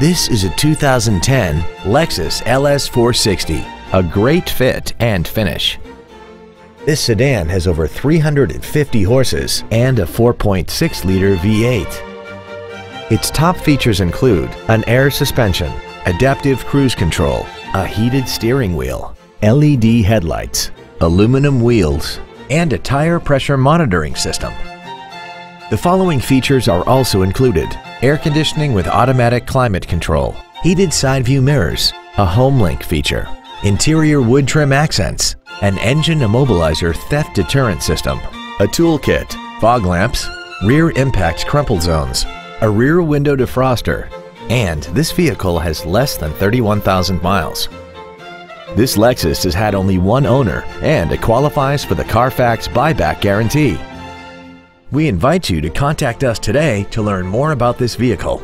This is a 2010 Lexus LS 460, a great fit and finish. This sedan has over 350 horses and a 4.6-liter V8. Its top features include an air suspension, adaptive cruise control, a heated steering wheel, LED headlights, aluminum wheels, and a tire pressure monitoring system. The following features are also included: air conditioning with automatic climate control, heated side view mirrors, a HomeLink feature, interior wood trim accents, an engine immobilizer theft deterrent system, a toolkit, fog lamps, rear impact crumple zones, a rear window defroster, and this vehicle has less than 31,000 miles. This Lexus has had only one owner and it qualifies for the Carfax buyback guarantee. We invite you to contact us today to learn more about this vehicle.